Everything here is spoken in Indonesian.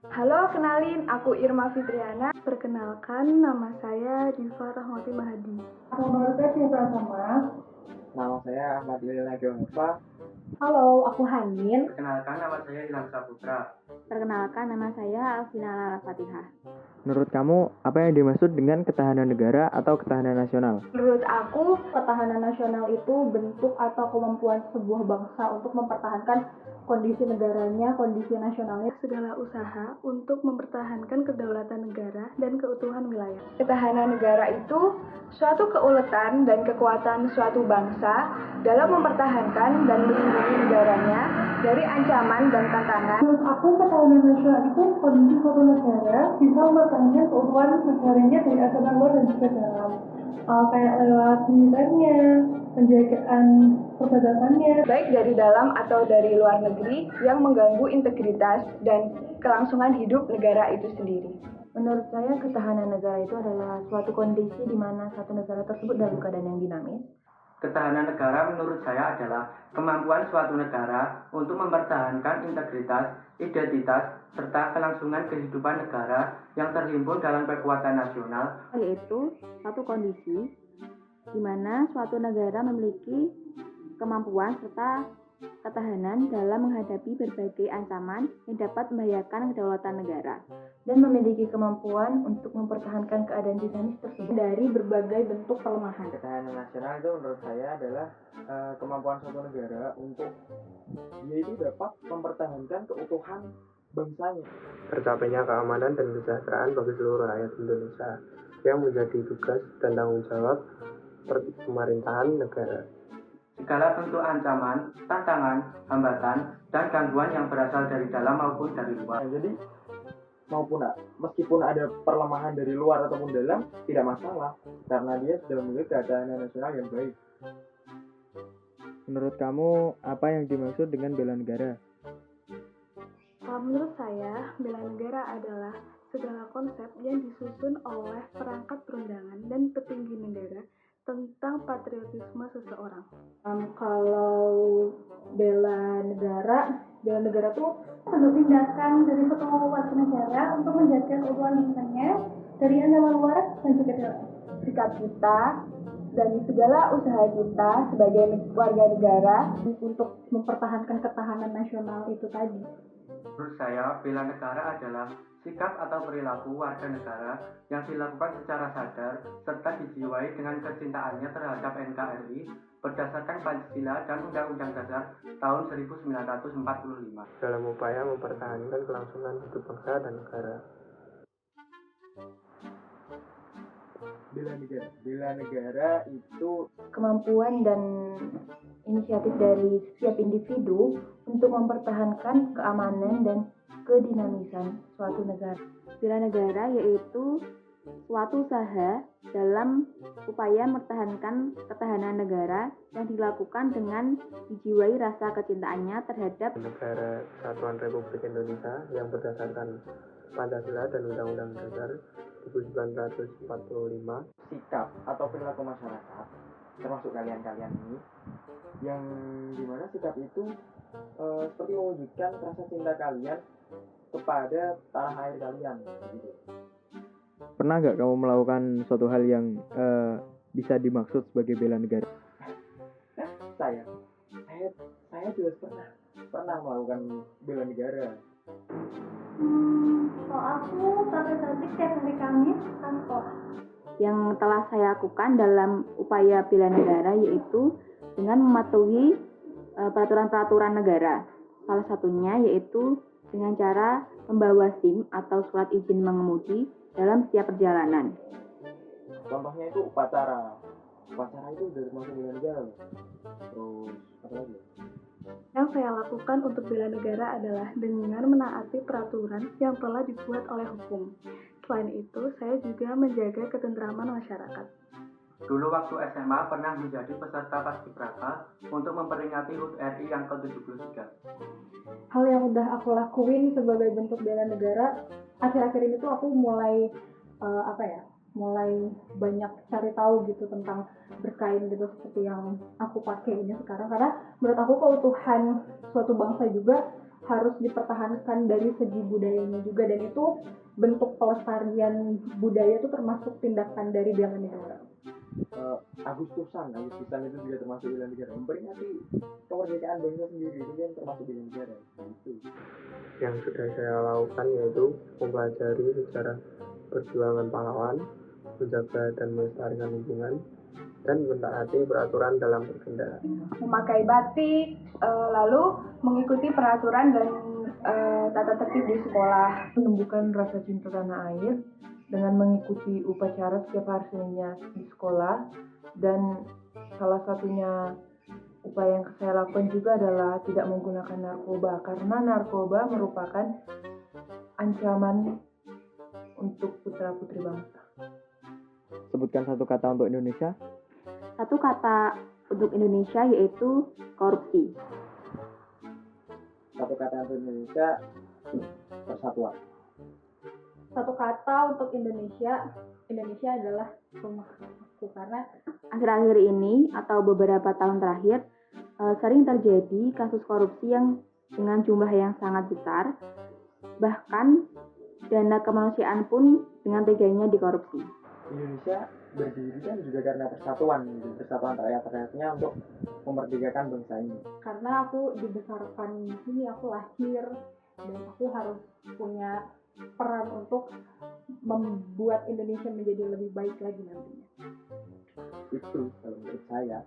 Halo, kenalin, aku Irma Fitriana. Perkenalkan, nama saya Diva Rahmati Mahadi. Nama saya Tiara Sama. Nama saya Ahmad Ilina Jonova. Halo, aku Hanin. Perkenalkan, nama saya Ilham Saputra. Perkenalkan, nama saya Alvina Lala Fatihah. Menurut kamu, apa yang dimaksud dengan ketahanan negara atau ketahanan nasional? Menurut aku, ketahanan nasional itu bentuk atau kemampuan sebuah bangsa untuk mempertahankan kondisi negaranya, kondisi nasionalnya, segala usaha untuk mempertahankan kedaulatan negara dan keutuhan wilayah. Ketahanan negara itu suatu keuletan dan kekuatan suatu bangsa dalam mempertahankan dan melindungi negaranya dari ancaman dan tantangan. Menurut aku, ketahanan nasional itu kondisi suatu negara bisa mempertahankan keutuhan negaranya dari ancaman luar dan juga dalam. Kayak lewat militernya, penjagaan perbatasannya, baik dari dalam atau dari luar negeri yang mengganggu integritas dan kelangsungan hidup negara itu sendiri. Menurut saya, ketahanan negara itu adalah suatu kondisi di mana satu negara tersebut dalam keadaan yang dinamis. Ketahanan negara menurut saya adalah kemampuan suatu negara untuk mempertahankan integritas, identitas, serta kelangsungan kehidupan negara yang terhimpun dalam kekuatan nasional, Yaitu suatu kondisi di mana suatu negara memiliki kemampuan serta ketahanan dalam menghadapi berbagai ancaman yang dapat membahayakan kedaulatan negara dan memiliki kemampuan untuk mempertahankan keadaan dinamis tersebut dari berbagai bentuk pelemahan. Ketahanan nasional itu menurut saya adalah kemampuan suatu negara untuk dia itu dapat mempertahankan keutuhan bangsanya. Tercapainya keamanan dan kesejahteraan bagi seluruh rakyat Indonesia yang menjadi tugas dan tanggung jawab pemerintahan negara. segala bentuk ancaman, tantangan, hambatan, dan gangguan yang berasal dari dalam maupun dari luar. Jadi meskipun ada perlemahan dari luar ataupun dalam tidak masalah karena dia sudah memiliki ketahanan nasional yang baik. Menurut kamu apa yang dimaksud dengan bela negara? Menurut saya, bela negara adalah segala konsep yang disusun oleh perangkat perundangan dan petinggi negara tentang patriotisme seseorang. kalau bela negara tuh sebuah tindakan dari suatu warga negara untuk menjaga keutuhan bangsanya dari ancaman luar dan juga dalam. Sikap kita dan segala usaha kita sebagai warga negara Untuk mempertahankan ketahanan nasional itu tadi. Menurut saya, bela negara adalah sikap atau perilaku warga negara yang dilakukan secara sadar serta dijiwai dengan kecintaannya terhadap NKRI berdasarkan Pancasila dan Undang-Undang Dasar tahun 1945 Dalam upaya mempertahankan kelangsungan hidup bangsa dan negara. Bela negara itu Kemampuan dan inisiatif dari setiap individu untuk mempertahankan keamanan dan kedinamisan suatu negara. Bela negara yaitu suatu usaha dalam upaya mempertahankan ketahanan negara yang dilakukan dengan dijiwai rasa kecintaannya terhadap negara Kesatuan Republik Indonesia yang berdasarkan Pancasila dan Undang-Undang Dasar 1945. Sikap atau perilaku masyarakat termasuk kalian ini yang dimana sikap itu seperti mewujudkan rasa cinta kalian kepada tanah air kalian gitu. Pernah nggak kamu melakukan suatu hal yang bisa dimaksud sebagai bela negara? Saya juga pernah melakukan bela negara. Kalau aku sampai setiap hari Kamis kantor. yang telah saya lakukan dalam upaya bela negara yaitu dengan mematuhi peraturan-peraturan negara. Salah satunya yaitu dengan cara membawa SIM atau surat izin mengemudi dalam setiap perjalanan. Contohnya itu upacara itu udah termasuk bela negara. Terus apa lagi? yang saya lakukan untuk bela negara adalah dengan menaati peraturan yang telah dibuat oleh hukum. Selain itu, saya juga menjaga ketentraman masyarakat. Dulu waktu SMA pernah menjadi peserta Paskibraka untuk memperingati HUT RI yang ke-73. Hal yang udah aku lakuin sebagai bentuk bela negara, akhir-akhir ini tuh aku mulai mulai banyak cari tahu gitu tentang berkain gitu seperti yang aku pakai ini sekarang, karena menurut aku keutuhan suatu bangsa juga harus dipertahankan dari segi budayanya juga, dan itu bentuk pelestarian budaya itu termasuk tindakan dari bela negara. Agustusan itu juga termasuk bela negara, memperingati kemerdekaan bangsa sendiri itu kan termasuk bela negara. Itu yang sudah saya lakukan yaitu mempelajari sejarah perjuangan pahlawan, menjaga dan melestarikan lingkungan, dan mentaati peraturan dalam berkendara. Memakai batik, lalu mengikuti peraturan dan tata tertib di sekolah. Menumbuhkan rasa cinta tanah air dengan mengikuti upacara setiap hari Seninnya di sekolah, dan salah satunya upaya yang saya lakukan juga adalah tidak menggunakan narkoba, karena narkoba merupakan ancaman untuk putra-putri bangsa. Sebutkan satu kata untuk Indonesia. Satu kata untuk Indonesia yaitu korupsi. Satu kata untuk Indonesia, persatuan. Satu kata untuk Indonesia adalah rumahku, karena Akhir-akhir ini atau beberapa tahun terakhir sering terjadi kasus korupsi yang dengan jumlah yang sangat besar, bahkan dana kemanusiaan pun dengan teganya dikorupsi. Indonesia berdiri kan juga karena persatuan rakyat-rakyatnya untuk memerdekakan bangsa ini. karena aku dibesarkan di sini, aku lahir, dan aku harus punya peran untuk membuat Indonesia menjadi lebih baik lagi nantinya. Itu kalau menurut saya.